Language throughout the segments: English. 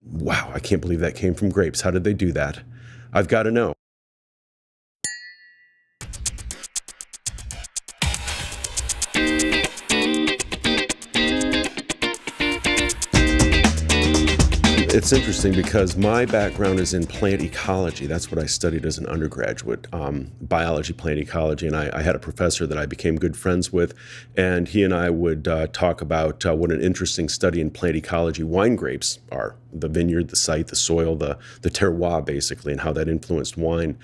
Wow, I can't believe that came from grapes. How did they do that? I've got to know. It's interesting because my background is in plant ecology. That's what I studied as an undergraduate, biology, plant ecology. And I had a professor that I became good friends with, and he and I would talk about what an interesting study in plant ecology wine grapes are. The vineyard, the site, the soil, the terroir, basically, and how that influenced wine.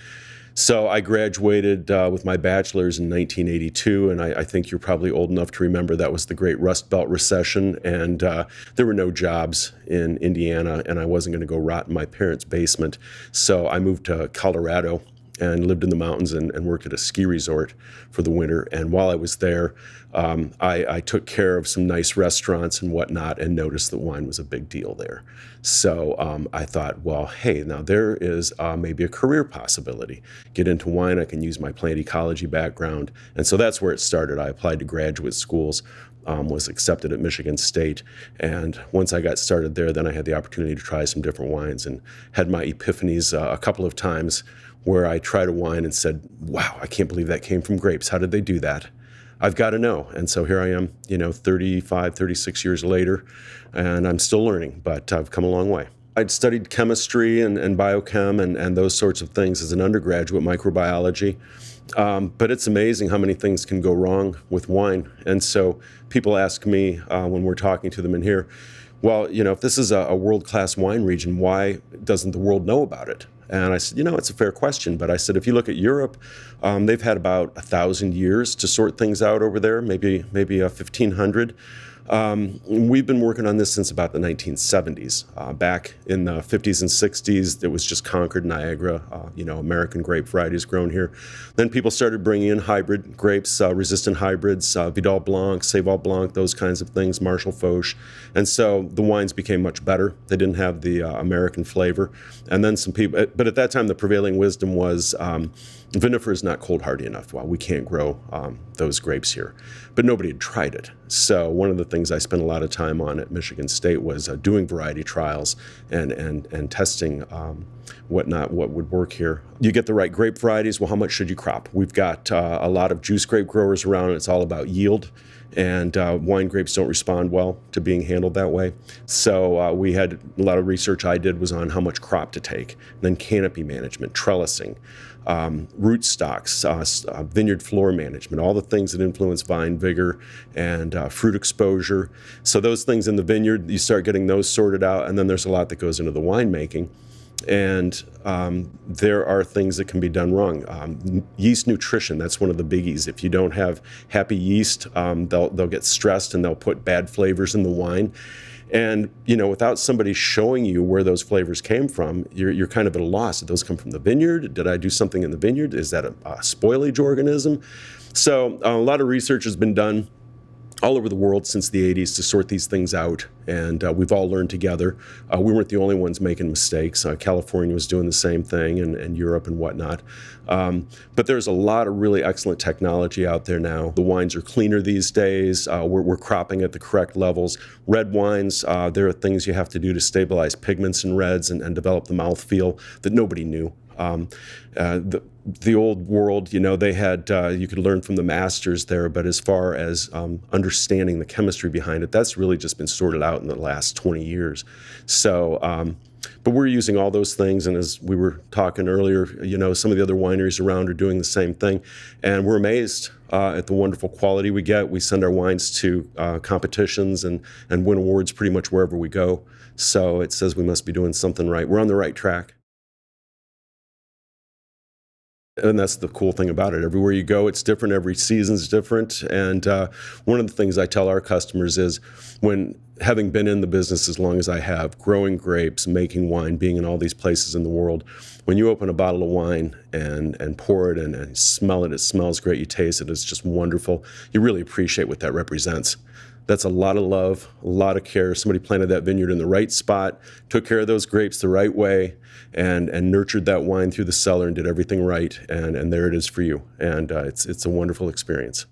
So I graduated with my bachelor's in 1982, and I think you're probably old enough to remember that was the great Rust Belt recession, and there were no jobs in Indiana, and I wasn't going to go rot in my parents' basement. So I moved to Colorado and lived in the mountains and worked at a ski resort for the winter. And while I was there, I took care of some nice restaurants and whatnot and noticed that wine was a big deal there. So I thought, well, hey, now there is maybe a career possibility. Get into wine, I can use my plant ecology background. And so that's where it started. I applied to graduate schools, was accepted at Michigan State. And once I got started there, then I had the opportunity to try some different wines and had my epiphanies a couple of times where I tried a wine and said, wow, I can't believe that came from grapes. How did they do that? I've got to know. And so here I am, 35, 36 years later, and I'm still learning, but I've come a long way. I'd studied chemistry and biochem and those sorts of things as an undergraduate, microbiology. But it's amazing how many things can go wrong with wine. And so people ask me when we're talking to them in here, well, if this is a world-class wine region, why doesn't the world know about it? And I said, it's a fair question. But I said, if you look at Europe, they've had about 1,000 years to sort things out over there, maybe 1,500. We've been working on this since about the 1970s. Back in the 50s and 60s, it was just Concord, Niagara, American grape varieties grown here. Then people started bringing in hybrid grapes, resistant hybrids, Vidal Blanc, Seyval Blanc, those kinds of things, Marshall Foch. And so the wines became much better. They didn't have the American flavor. And then some people, but at that time, the prevailing wisdom was vinifera is not cold hardy enough. Well, we can't grow those grapes here. But nobody had tried it. So one of the things I spent a lot of time on at Michigan State was doing variety trials and testing what would work here. You get the right grape varieties, well, how much should you crop? We've got a lot of juice grape growers around, and it's all about yield. And wine grapes don't respond well to being handled that way. So we had a lot of research I did was on how much crop to take, and then canopy management, trellising, root stocks, vineyard floor management, all the things that influence vine vigor and fruit exposure. So those things in the vineyard, you start getting those sorted out, and then there's a lot that goes into the winemaking. And there are things that can be done wrong. Yeast nutrition, that's one of the biggies. If you don't have happy yeast, they'll get stressed and they'll put bad flavors in the wine. And, without somebody showing you where those flavors came from, you're kind of at a loss. Did those come from the vineyard? Did I do something in the vineyard? Is that a spoilage organism? So a lot of research has been done all over the world since the 80s to sort these things out, and we've all learned together. We weren't the only ones making mistakes. California was doing the same thing, and Europe and whatnot. But there's a lot of really excellent technology out there now. The wines are cleaner these days. We're cropping at the correct levels. Red wines, there are things you have to do to stabilize pigments in reds and develop the mouthfeel that nobody knew. The old world, they had, you could learn from the masters there, but as far as understanding the chemistry behind it, that's really just been sorted out in the last 20 years. So, but we're using all those things, and as we were talking earlier, some of the other wineries around are doing the same thing, and we're amazed at the wonderful quality we get. We send our wines to competitions and win awards pretty much wherever we go. So it says we must be doing something right. We're on the right track. And that's the cool thing about it. Everywhere you go, it's different. Every season's different. And one of the things I tell our customers is, when having been in the business as long as I have, growing grapes, making wine, being in all these places in the world, when you open a bottle of wine and pour it and smell it, it smells great, you taste it, it's just wonderful. You really appreciate what that represents. That's a lot of love, a lot of care. Somebody planted that vineyard in the right spot, took care of those grapes the right way, and nurtured that wine through the cellar and did everything right. And there it is for you. And it's a wonderful experience.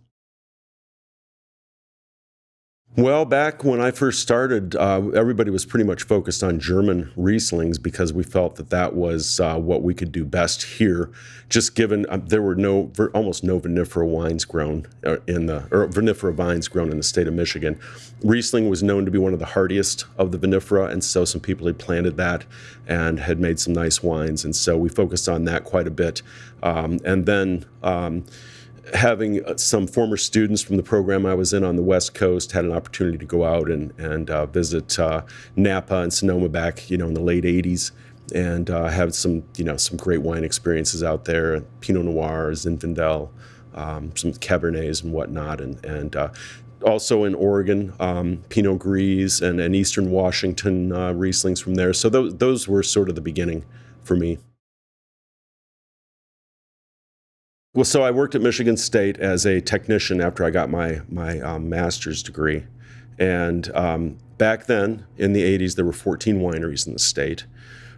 Well, back when I first started, everybody was pretty much focused on German Rieslings because we felt that that was what we could do best here, just given there were almost no vinifera wines grown or vinifera vines grown in the state of Michigan. Riesling was known to be one of the hardiest of the vinifera, and so some people had planted that and had made some nice wines, and so we focused on that quite a bit. And then having some former students from the program I was in on the West Coast, had an opportunity to go out and visit Napa and Sonoma back, in the late '80s, and have some great wine experiences out there, Pinot Noirs, Zinfandel, some Cabernets and whatnot, and also in Oregon, Pinot Gris and Eastern Washington Rieslings from there. So those were sort of the beginning for me. Well, so I worked at Michigan State as a technician after I got my master's degree. And back then, in the '80s, there were 14 wineries in the state.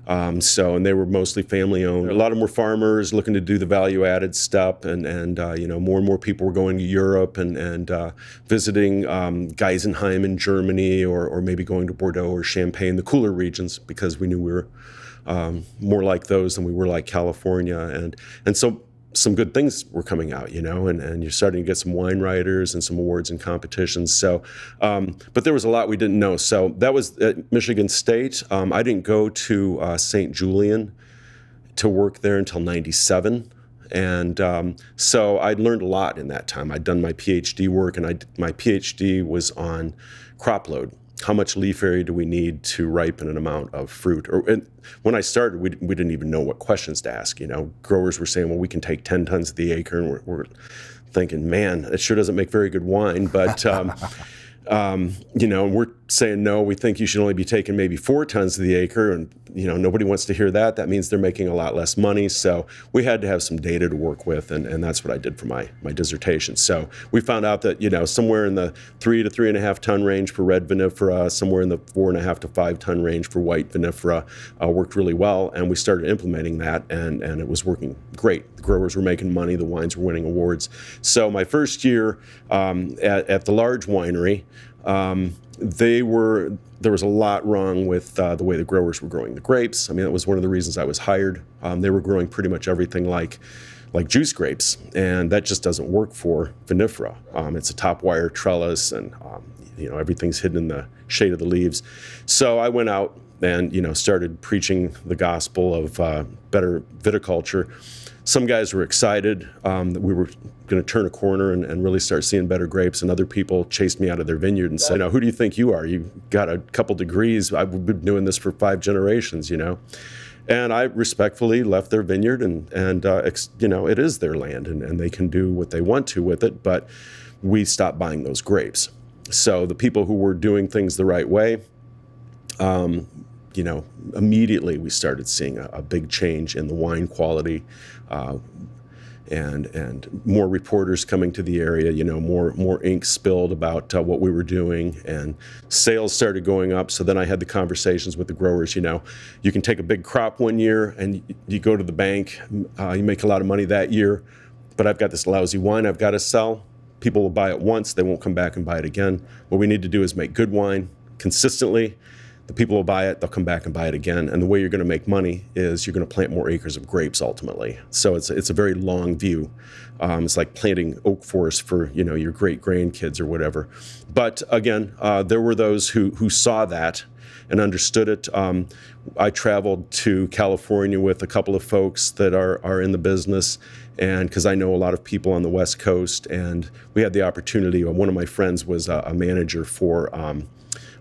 And they were mostly family owned. A lot of them were farmers looking to do the value added step, and more and more people were going to Europe and visiting Geisenheim in Germany, or maybe going to Bordeaux or Champagne, the cooler regions, because we knew we were more like those than we were like California. And so some good things were coming out, and you're starting to get some wine writers and some awards and competitions. So, but there was a lot we didn't know. So that was at Michigan State. I didn't go to St. Julian to work there until '97. And so I'd learned a lot in that time. I'd done my PhD work, and my PhD was on crop load. How much leaf area do we need to ripen an amount of fruit? When I started, we didn't even know what questions to ask. Growers were saying, well, we can take 10 tons of the acre, and we're thinking, man, it sure doesn't make very good wine. But we're saying, no, we think you should only be taking maybe 4 tons of the acre, and nobody wants to hear that. That means they're making a lot less money. So we had to have some data to work with, and that's what I did for my dissertation. So we found out that somewhere in the 3 to 3.5 ton range for red vinifera, somewhere in the 4.5 to 5 ton range for white vinifera worked really well, and we started implementing that, and it was working great. The growers were making money, the wines were winning awards. So my first year at the large winery, there was a lot wrong with the way the growers were growing the grapes. I mean, that was one of the reasons I was hired. They were growing pretty much everything like juice grapes, and that just doesn't work for vinifera. It's a top wire trellis, and everything's hidden in the shade of the leaves. So I went out and started preaching the gospel of better viticulture. Some guys were excited that we were going to turn a corner and really start seeing better grapes, and other people chased me out of their vineyard and said, who do you think you are? You got a couple degrees. I've been doing this for 5 generations, And I respectfully left their vineyard, and it is their land, and they can do what they want to with it, but we stopped buying those grapes. So the people who were doing things the right way, immediately we started seeing a big change in the wine quality, and more reporters coming to the area, more ink spilled about what we were doing, and sales started going up. So then I had the conversations with the growers, you can take a big crop one year and you go to the bank, you make a lot of money that year, but I've got this lousy wine I've got to sell. People will buy it once, they won't come back and buy it again. What we need to do is make good wine consistently. The people will buy it, they'll come back and buy it again. And the way you're going to make money is you're going to plant more acres of grapes ultimately. So it's a very long view. It's like planting oak forest for your great grandkids or whatever. But again, there were those who saw that and understood it. I traveled to California with a couple of folks that are in the business, and because I know a lot of people on the West Coast, and we had the opportunity. One of my friends was a manager for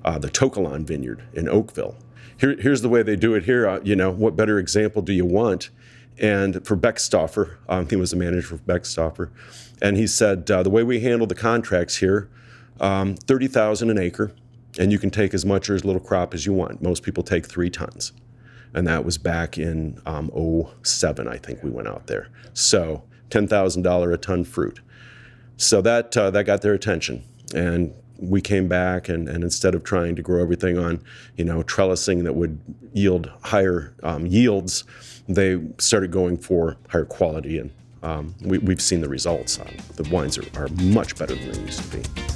the Tokelon Vineyard in Oakville. Here's the way they do it here. What better example do you want? And for Beckstoffer, he was the manager for Beckstoffer, and he said, the way we handle the contracts here, 30,000 an acre, and you can take as much or as little crop as you want. Most people take 3 tons. And that was back in '07, I think we went out there. So $10,000 a ton fruit. So that got their attention. And we came back, and instead of trying to grow everything on, trellising that would yield higher yields, they started going for higher quality. And we've seen the results. The wines are much better than they used to be.